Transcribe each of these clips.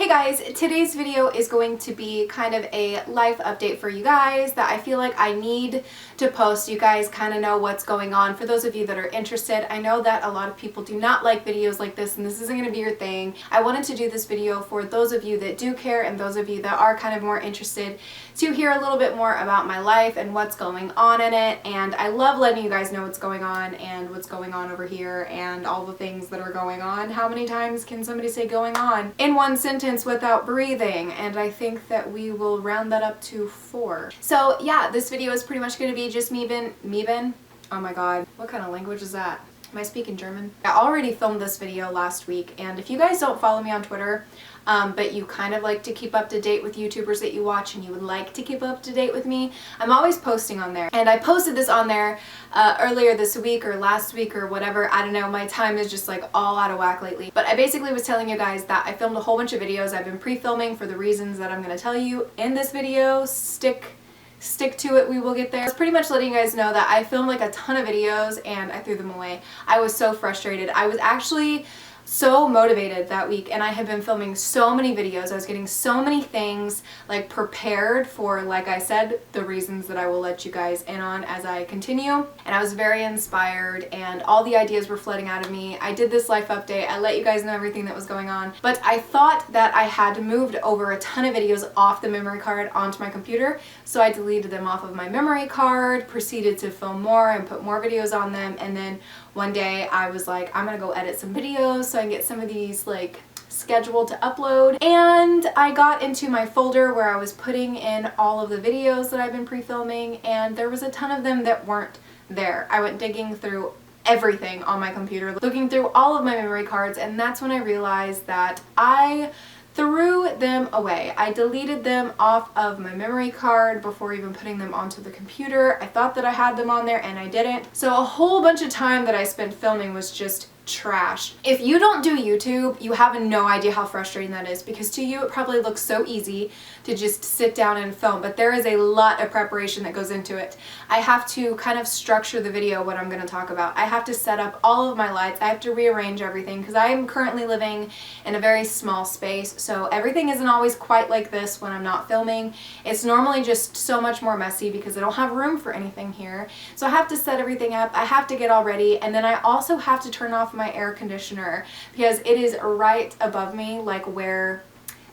Hey guys, today's video is going to be kind of a life update for you guys that I feel like I need to post so you guys kind of know what's going on. For those of you that are interested, I know that a lot of people do not like videos like this and this isn't going to be your thing. I wanted to do this video for those of you that do care and those of you that are kind of more interested to hear a little bit more about my life and what's going on in it. And I love letting you guys know what's going on and what's going on over here and all the things that are going on. How many times can somebody say going on in one sentence without breathing? And I think that we will round that up to 4. So yeah, this video is pretty much going to be just me bin. Oh my god, what kind of language is that? Am I speaking German? I already filmed this video last week, and if you guys don't follow me on Twitter, but you kind of like to keep up to date with YouTubers that you watch and you would like to keep up to date with me, I'm always posting on there. And I posted this on there earlier this week or last week or whatever. I don't know, my time is just like all out of whack lately. But I basically was telling you guys that I filmed a whole bunch of videos. I've been pre-filming for the reasons that I'm going to tell you in this video. Stick to it, we will get there. I was pretty much letting you guys know that I filmed like a ton of videos and I threw them away. I was so frustrated. I was actually so motivated that week and I had been filming so many videos. I was getting so many things like prepared for, like I said, the reasons that I will let you guys in on as I continue. And I was very inspired and all the ideas were flooding out of me. I did this life update. I let you guys know everything that was going on. But I thought that I had moved over a ton of videos off the memory card onto my computer. So I deleted them off of my memory card, proceeded to film more and put more videos on them, and then one day I was like, I'm gonna go edit some videos so I can get some of these like scheduled to upload. And I got into my folder where I was putting in all of the videos that I've been pre-filming, and there was a ton of them that weren't there. I went digging through everything on my computer, looking through all of my memory cards, and that's when I realized that I threw them away. I deleted them off of my memory card before even putting them onto the computer. I thought that I had them on there and I didn't. So a whole bunch of time that I spent filming was just trash. If you don't do YouTube, you have no idea how frustrating that is, because to you it probably looks so easy to just sit down and film, but there is a lot of preparation that goes into it. I have to kind of structure the video, what I'm going to talk about. I have to set up all of my lights. I have to rearrange everything because I am currently living in a very small space, so everything isn't always quite like this when I'm not filming. It's normally just so much more messy because I don't have room for anything here. So I have to set everything up, I have to get all ready, and then I also have to turn off my air conditioner because it is right above me, like where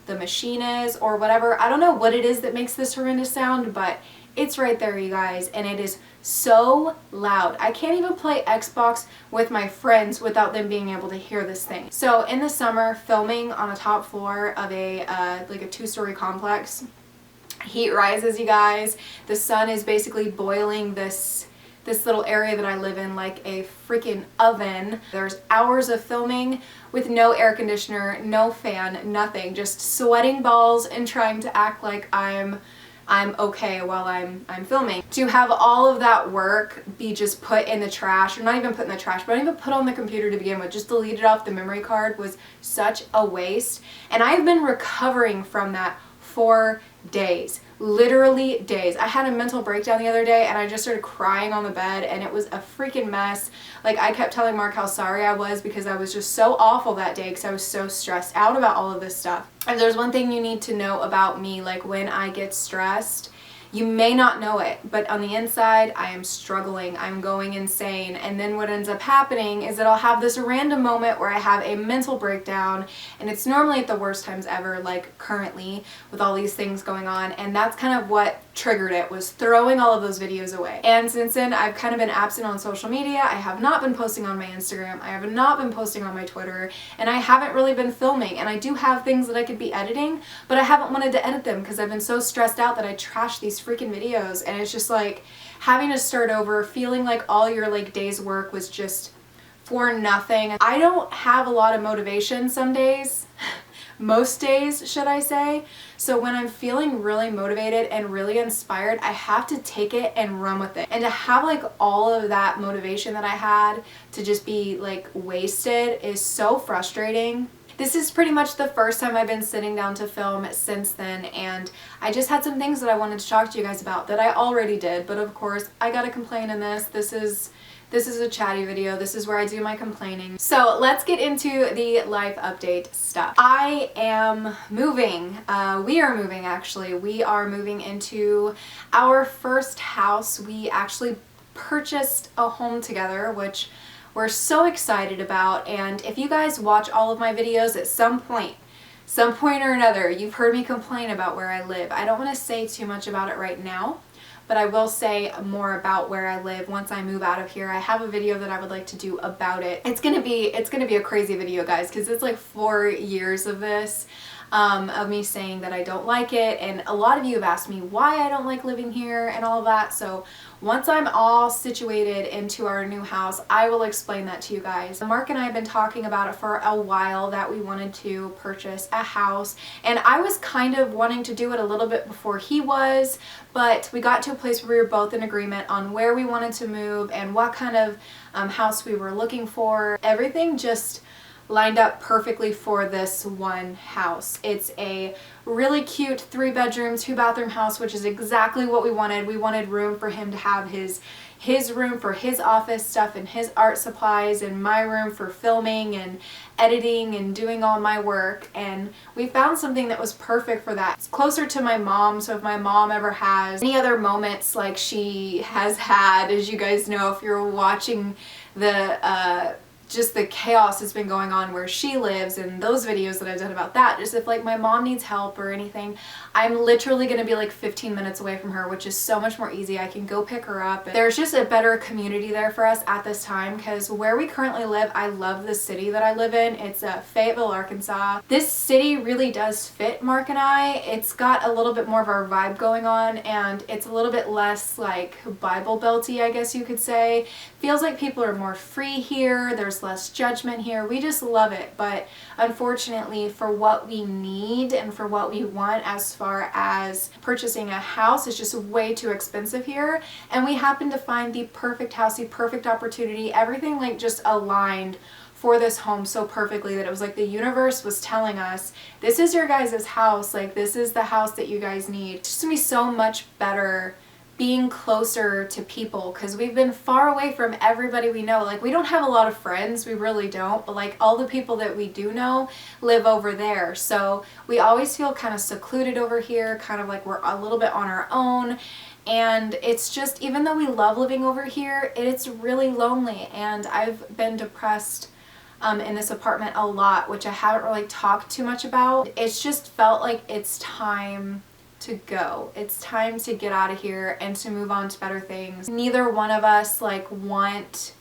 the machine is or whatever. I don't know what it is that makes this horrendous sound, but it's right there, you guys, and it is so loud. I can't even play Xbox with my friends without them being able to hear this thing. So in the summer, filming on a top floor of a like a 2-story complex, heat rises, you guys. The sun is basically boiling this little area that I live in like a freaking oven. There's hours of filming with no air conditioner, no fan, nothing, just sweating balls and trying to act like I'm okay while I'm filming. To have all of that work be just put in the trash, or not even put in the trash, but not even put on the computer to begin with, just deleted off the memory card, was such a waste. And I've been recovering from that for days. Literally days. I had a mental breakdown the other day and I just started crying on the bed and it was a freaking mess. Like, I kept telling Mark how sorry I was because I was just so awful that day because I was so stressed out about all of this stuff. And there's one thing you need to know about me, like when I get stressed, you may not know it, but on the inside, I am struggling. I'm going insane. And then what ends up happening is that I'll have this random moment where I have a mental breakdown, and it's normally at the worst times ever, like currently with all these things going on. And that's kind of what triggered it, was throwing all of those videos away. And since then, I've kind of been absent on social media. I have not been posting on my Instagram. I have not been posting on my Twitter, and I haven't really been filming. And I do have things that I could be editing, but I haven't wanted to edit them because I've been so stressed out that I trashed these freaking videos. And it's just like having to start over, feeling like all your like day's work was just for nothing. I don't have a lot of motivation some days. Most days, should I say. So when I'm feeling really motivated and really inspired, I have to take it and run with it. And to have like all of that motivation that I had to just be like wasted is so frustrating. This is pretty much the first time I've been sitting down to film since then, and I just had some things that I wanted to talk to you guys about that I already did, but of course I gotta complain in this. This is This is a chatty video. This is where I do my complaining. So let's get into the life update stuff. I am moving. We are moving actually. We are moving into our first house. We actually purchased a home together, which we're so excited about. And if you guys watch all of my videos at some point or another, you've heard me complain about where I live. I don't want to say too much about it right now, but I will say more about where I live once I move out of here. I have a video that I would like to do about it. It's gonna be a crazy video, guys, because it's like 4 years of this, of me saying that I don't like it, and a lot of you have asked me why I don't like living here and all of that. So once I'm all situated into our new house, I will explain that to you guys. Mark and I have been talking about it for a while, that we wanted to purchase a house, and I was kind of wanting to do it a little bit before he was, but we got to a place where we were both in agreement on where we wanted to move and what kind of house we were looking for. Everything just lined up perfectly for this one house. It's a really cute 3-bedroom, 2-bathroom house, which is exactly what we wanted. We wanted room for him to have his room for his office stuff and his art supplies, and my room for filming and editing and doing all my work. And we found something that was perfect for that. It's closer to my mom, so if my mom ever has any other moments like she has had, as you guys know if you're watching the just the chaos that's been going on where she lives and those videos that I've done about that, just if like my mom needs help or anything, I'm literally going to be like 15 minutes away from her, which is so much more easy. I can go pick her up. There's just a better community there for us at this time, because where we currently live, I love the city that I live in. It's Fayetteville, Arkansas. This city really does fit Mark and I. It's got a little bit more of our vibe going on, and it's a little bit less like Bible Belty, I guess you could say. Feels like people are more free here. There's less judgment here. We just love it. But unfortunately, for what we need and for what we want as far as purchasing a house, is just way too expensive here. And we happened to find the perfect house, the perfect opportunity. Everything like just aligned for this home so perfectly that it was like the universe was telling us, this is your guys' house. Like, this is the house that you guys need. It's just gonna be so much better being closer to people, because we've been far away from everybody we know. Like, we don't have a lot of friends, we really don't, but like all the people that we do know live over there, so we always feel kind of secluded over here, kind of like we're a little bit on our own. And it's just, even though we love living over here, it's really lonely, and I've been depressed in this apartment a lot, which I haven't really talked too much about. It's just felt like it's time to go. It's time to get out of here and to move on to better things. Neither one of us like want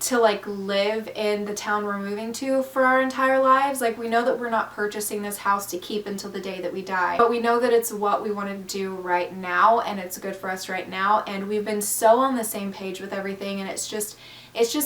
to like live in the town we're moving to for our entire lives. Like, we know that we're not purchasing this house to keep until the day that we die, but we know that it's what we want to do right now, and it's good for us right now, and we've been so on the same page with everything, and it's just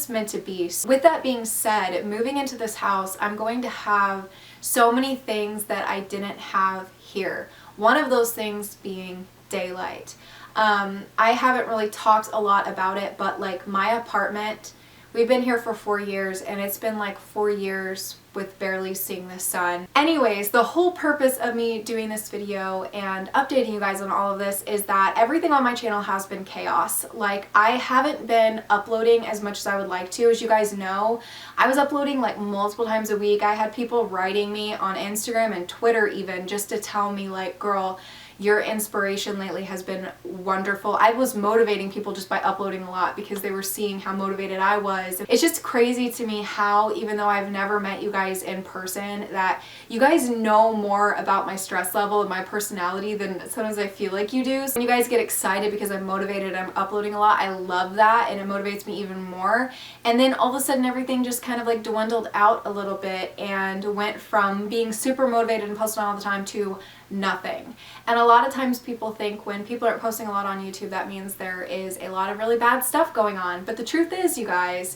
meant to be. With that being said, moving into this house, I'm going to have so many things that I didn't have here. One of those things being daylight. I haven't really talked a lot about it, but like my apartment, we've been here for 4 years, and it's been like 4 years with barely seeing the sun. Anyways, the whole purpose of me doing this video and updating you guys on all of this is that everything on my channel has been chaos. Like, I haven't been uploading as much as I would like to. As you guys know, I was uploading like multiple times a week. I had people writing me on Instagram and Twitter even just to tell me like, girl, your inspiration lately has been wonderful. I was motivating people just by uploading a lot because they were seeing how motivated I was. It's just crazy to me how, even though I've never met you guys in person, that you guys know more about my stress level and my personality than sometimes I feel like you do. So when you guys get excited because I'm motivated, I'm uploading a lot, I love that, and it motivates me even more. And then all of a sudden everything just kind of like dwindled out a little bit and went from being super motivated and posting all the time to nothing. And a lot of times people think when people aren't posting a lot on YouTube, that means there is a lot of really bad stuff going on. But the truth is, you guys,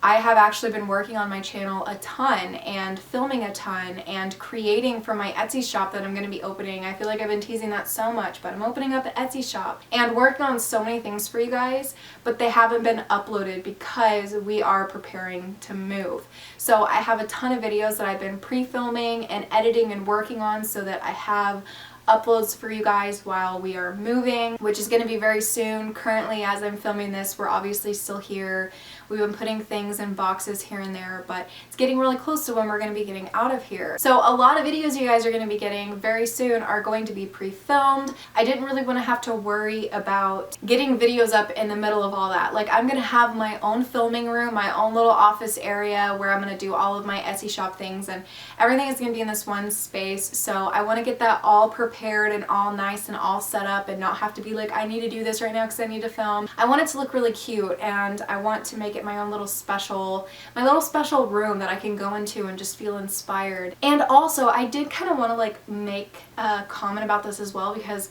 I have actually been working on my channel a ton and filming a ton and creating for my Etsy shop that I'm going to be opening. I feel like I've been teasing that so much, but I'm opening up an Etsy shop and working on so many things for you guys, but they haven't been uploaded because we are preparing to move. So I have a ton of videos that I've been pre-filming and editing and working on so that I have uploads for you guys while we are moving, which is going to be very soon. Currently, as I'm filming this, we're obviously still here. We've been putting things in boxes here and there, but it's getting really close to when we're going to be getting out of here. So a lot of videos you guys are going to be getting very soon are going to be pre-filmed. I didn't really want to have to worry about getting videos up in the middle of all that. Like, I'm going to have my own filming room, my own little office area where I'm going to do all of my Etsy shop things, and everything is going to be in this one space. So I want to get that all prepared and all nice and all set up and not have to be like, I need to do this right now because I need to film. I want it to look really cute, and I want to make it my own little special room that I can go into and just feel inspired. And also, I did kind of want to like make a comment about this as well, because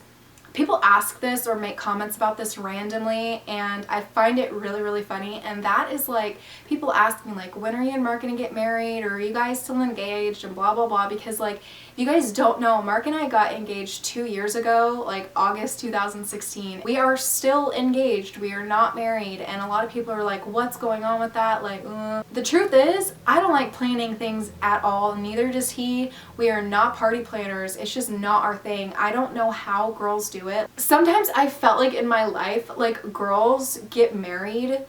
people ask this or make comments about this randomly, and I find it really, really funny. And that is like, people ask me like, when are you and Mark gonna get married, or are you guys still engaged, and blah blah blah. Because like, if you guys don't know, Mark and I got engaged 2 years ago, like August 2016. We are still engaged, we are not married. And a lot of people are like, what's going on with that? Like, the truth is, I don't like planning things at all, neither does he. We are not party planners. It's just not our thing. I don't know how girls do it. Sometimes I felt like in my life, like, girls get married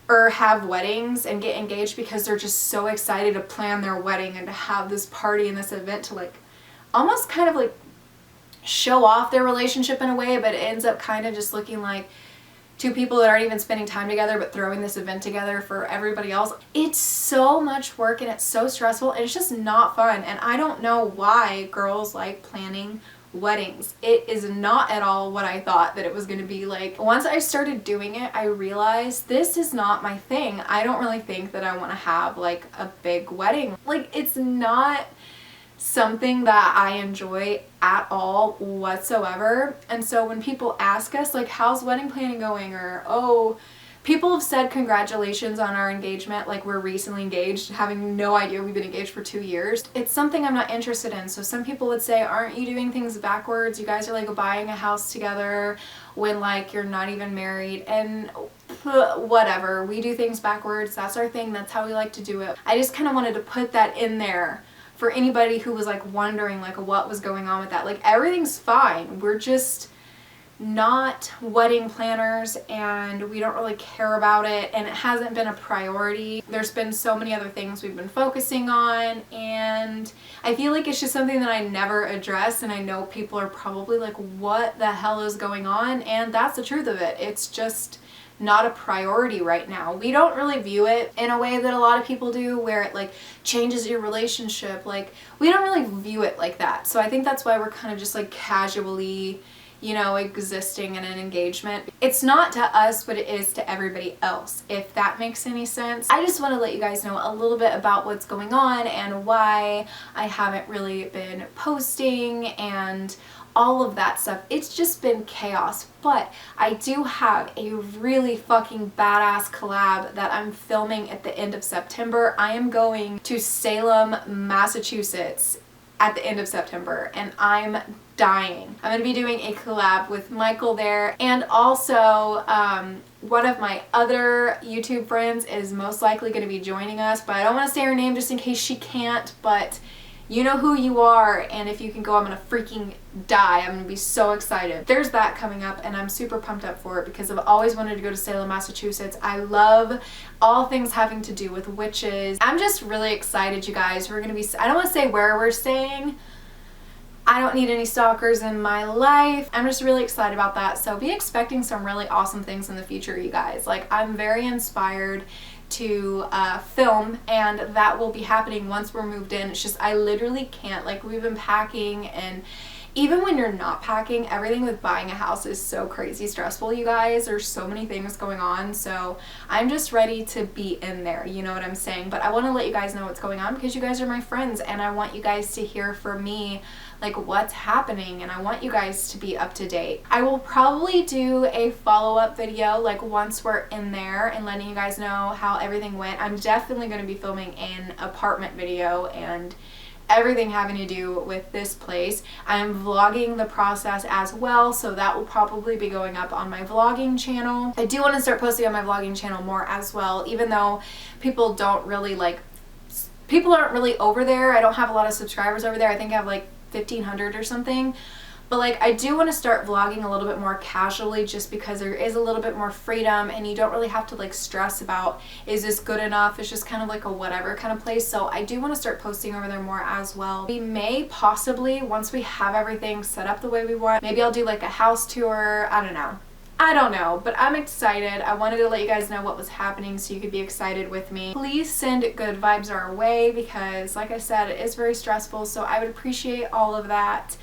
or have weddings and get engaged because they're just so excited to plan their wedding and to have this party and this event to like almost kind of like show off their relationship in a way, but it ends up kind of just looking like two people that aren't even spending time together but throwing this event together for everybody else. It's so much work and it's so stressful and it's just not fun. And I don't know why girls like planning weddings. It is not at all what I thought that it was going to be like. Once I started doing it, I realized this is not my thing. I don't really think that I want to have like a big wedding. Like, it's not something that I enjoy at all whatsoever. And so when people ask us like, how's wedding planning going, or oh, people have said congratulations on our engagement, like we're recently engaged, having no idea we've been engaged for 2 years. It's something I'm not interested in. So some people would say, aren't you doing things backwards? You guys are like buying a house together when like you're not even married. And whatever, we do things backwards. That's our thing. That's how we like to do it. I just kind of wanted to put that in there for anybody who was like wondering like what was going on with that. Like, everything's fine. We're just not wedding planners and we don't really care about it, and it hasn't been a priority. There's been so many other things we've been focusing on, and I feel like it's just something that I never address. And I know people are probably like, what the hell is going on? And that's the truth of it. It's just not a priority right now. We don't really view it in a way that a lot of people do, where it like changes your relationship. Like, we don't really view it like that. So I think that's why we're kind of just like casually, you know, existing in an engagement. It's not to us, but it is to everybody else, if that makes any sense. I just want to let you guys know a little bit about what's going on and why I haven't really been posting and all of that stuff. It's just been chaos, but I do have a really fucking badass collab that I'm filming at the end of September. I am going to Salem, Massachusetts at the end of September, and I'm dying. I'm gonna be doing a collab with Michael there, and also one of my other YouTube friends is most likely gonna be joining us, but I don't want to say her name just in case she can't, but you know who you are, and if you can go, I'm gonna freaking die. I'm gonna be so excited. There's that coming up, and I'm super pumped up for it because I've always wanted to go to Salem, Massachusetts. I love all things having to do with witches. I'm just really excited, you guys. We're gonna be, I don't want to say where we're staying. I don't need any stalkers in my life. I'm just really excited about that. So be expecting some really awesome things in the future, you guys. Like, I'm very inspired to film, and that will be happening once we're moved in. It's just, I literally can't. Like, we've been packing, and even when you're not packing, everything with buying a house is so crazy stressful, you guys. There's so many things going on, so I'm just ready to be in there, you know what I'm saying? But I want to let you guys know what's going on because you guys are my friends, and I want you guys to hear from me like what's happening, and I want you guys to be up to date. I will probably do a follow-up video like once we're in there and letting you guys know how everything went. I'm definitely going to be filming an apartment video and everything having to do with this place. I'm vlogging the process as well, so that will probably be going up on my vlogging channel. I do want to start posting on my vlogging channel more as well, even though people don't really like, people aren't really over there. I don't have a lot of subscribers over there. I think I have like 1,500 or something, But like, I do want to start vlogging a little bit more casually, just because there is a little bit more freedom and you don't really have to like stress about, is this good enough? It's just kind of like a whatever kind of place. So I do want to start posting over there more as well. We may possibly, once we have everything set up the way we want, maybe I'll do like a house tour. I don't know, but I'm excited. I wanted to let you guys know what was happening so you could be excited with me. Please send good vibes our way, because like I said, it is very stressful, so I would appreciate all of that.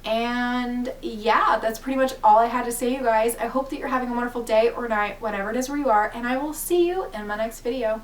And yeah, that's pretty much all I had to say, you guys. I hope that you're having a wonderful day or night, whatever it is where you are, and I will see you in my next video.